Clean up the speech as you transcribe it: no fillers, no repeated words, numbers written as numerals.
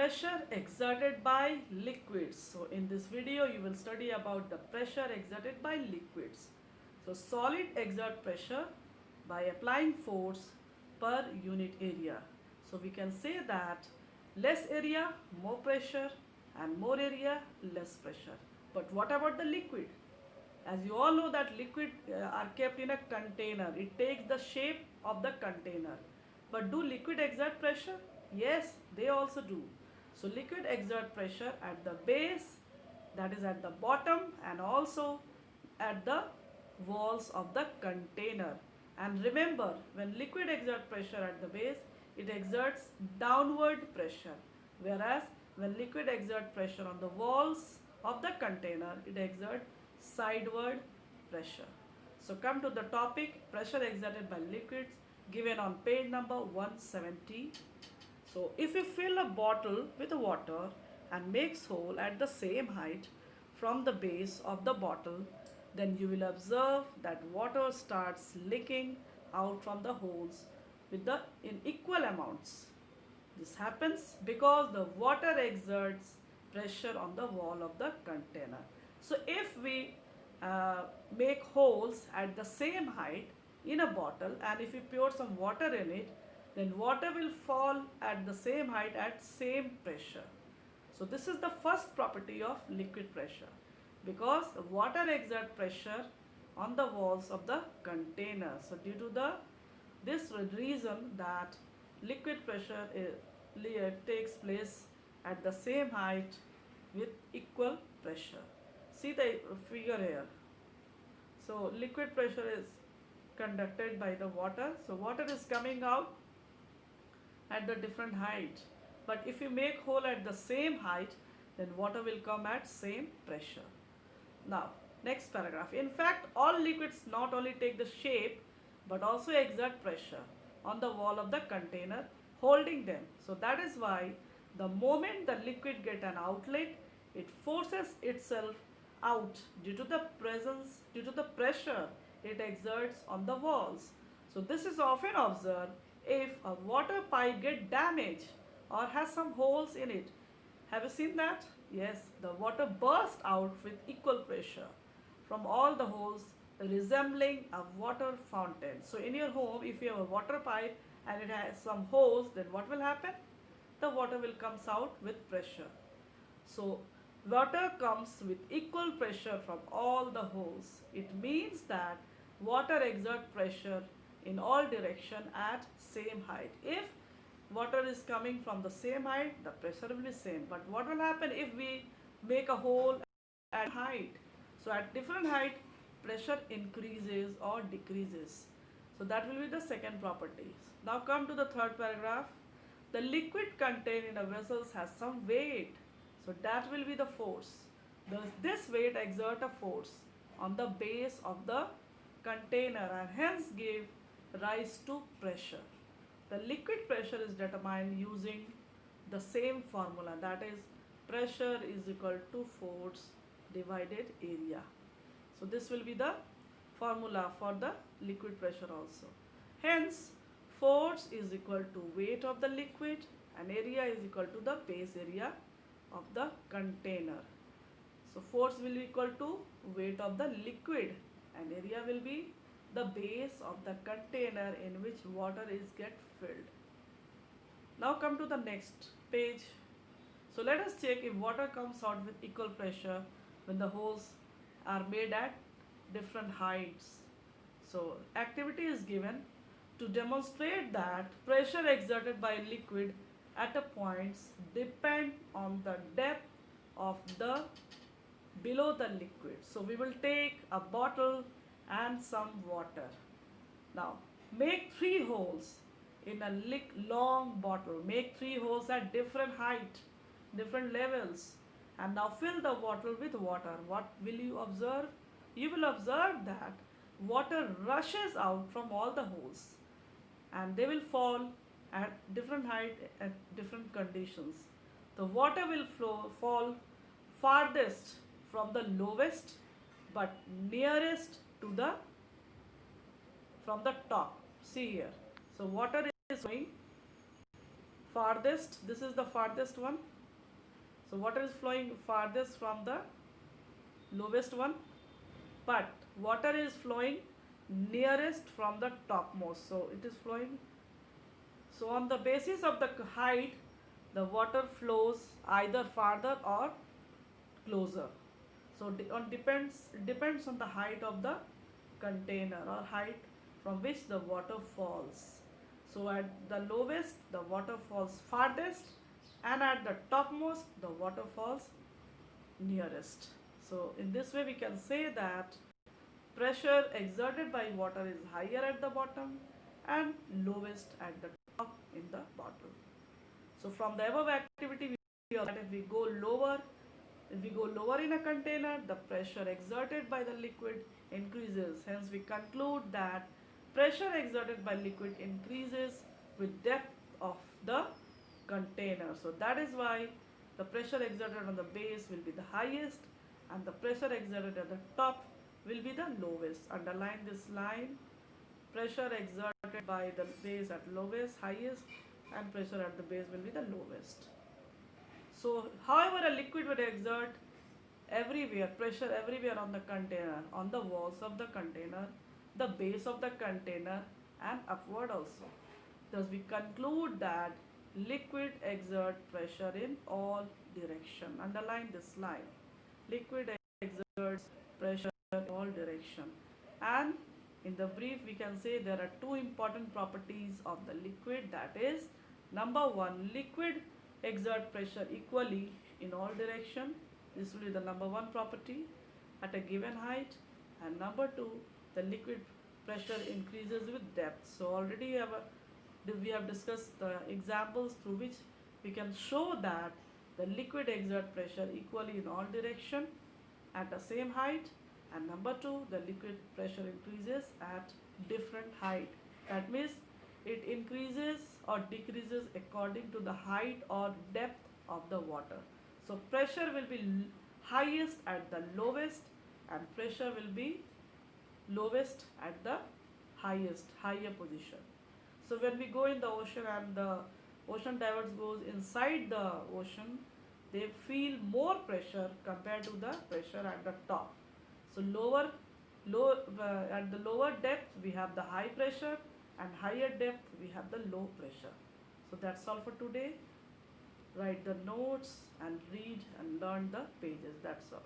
pressure exerted by liquids. So in this video you will study about the pressure exerted by liquids. So solid exert pressure by applying force per unit area. So we can say that less area, more pressure, and more area, less pressure. But what about the liquid? As you all know that liquid are kept in a container. It takes the shape of the container. But do liquid exert pressure? Yes, they also do. So liquid exert pressure at the base, that is at the bottom, and also at the walls of the container. And remember, when liquid exert pressure at the base, it exerts downward pressure. Whereas when liquid exert pressure on the walls of the container, it exerts sideward pressure. So come to the topic, pressure exerted by liquids, given on page number 170. So if you fill a bottle with water and makes hole at the same height from the base of the bottle, then you will observe that water starts leaking out from the holes in equal amounts. This happens because the water exerts pressure on the wall of the container. So if we make holes at the same height in a bottle, and if we pour some water in it, then water will fall at the same height at same pressure. So this is the first property of liquid pressure, because water exert pressure on the walls of the container. So due to this reason that liquid pressure takes place at the same height with equal pressure. See the figure here. So liquid pressure is conducted by the water. So water is coming out at the different height. But if you make hole at the same height, then water will come at same pressure. Now, next paragraph. In fact, all liquids not only take the shape but also exert pressure on the wall of the container holding them. So that is why the moment the liquid get an outlet, it forces itself out due to the pressure it exerts on the walls. So this is often observed if a water pipe get damaged or has some holes in it. Have you seen that? Yes, the water bursts out with equal pressure from all the holes, resembling a water fountain. So in your home, if you have a water pipe and it has some holes, then what will happen? The water will comes out with pressure. So water comes with equal pressure from all the holes. It means that water exert pressure in all direction at same height. If water is coming from the same height, the pressure will be same. But what will happen if we make a hole at height? So at different height, pressure increases or decreases. So that will be the second property. Now come to the third paragraph. The liquid contained in a vessel has some weight. So that will be the force. This weight exert a force on the base of the container and hence give rise to pressure. The liquid pressure is determined using the same formula, that is pressure is equal to force divided area. So this will be the formula for the liquid pressure also. Hence force is equal to weight of the liquid and area is equal to the base area of the container. So force will be equal to weight of the liquid and area will be the base of the container in which water is get filled. Now come to the next page. So let us check if water comes out with equal pressure when the holes are made at different heights. So activity is given to demonstrate that pressure exerted by liquid at a points depend on the depth of the below the liquid. So we will take a bottle and some water. Now make 3 holes in a long bottle. Make 3 holes at different height, different levels, and now fill the bottle with water. What will you observe? You will observe that water rushes out from all the holes and they will fall at different height at different conditions. The water will fall farthest from the lowest but nearest to the from the top. See here. So water is flowing farthest, this is the farthest one. So water is flowing farthest from the lowest one, but water is flowing nearest from the topmost. So it is flowing. So on the basis of the height, the water flows either farther or closer. So depends on the height of the container or height from which the water falls. So at the lowest the water falls farthest, and at the topmost the water falls nearest. So in this way we can say that pressure exerted by water is higher at the bottom and lowest at the top in the bottle. So from the above activity we see that if we go lower in a container, the pressure exerted by the liquid increases. Hence we conclude that pressure exerted by liquid increases with depth of the container. So that is why the pressure exerted on the base will be the highest and the pressure exerted at the top will be the lowest. Underline this line. Pressure exerted by the base at lowest, highest, and pressure at the base will be the lowest. So however a liquid would exert everywhere, pressure everywhere on the container, on the walls of the container, the base of the container, and upward also. Thus we conclude that liquid exert pressure in all direction. Underline this line. Liquid exerts pressure in all direction. And in the brief we can say there are two important properties of the liquid, that is, number one, liquid exert pressure equally in all direction. This will be the number one property at a given height. And number two, the liquid pressure increases with depth. So already we have discussed the examples through which we can show that the liquid exert pressure equally in all direction at the same height. And number two, the liquid pressure increases at different height. That means it increases or decreases according to the height or depth of the water. So pressure will be highest at the lowest and pressure will be lowest at the higher position. So when we go in the ocean and the ocean divers goes inside the ocean, they feel more pressure compared to the pressure at the top. So at the lower depth we have the high pressure, and higher depth we have the low pressure. So that's all for today. Write the notes and read and learn the pages. That's all.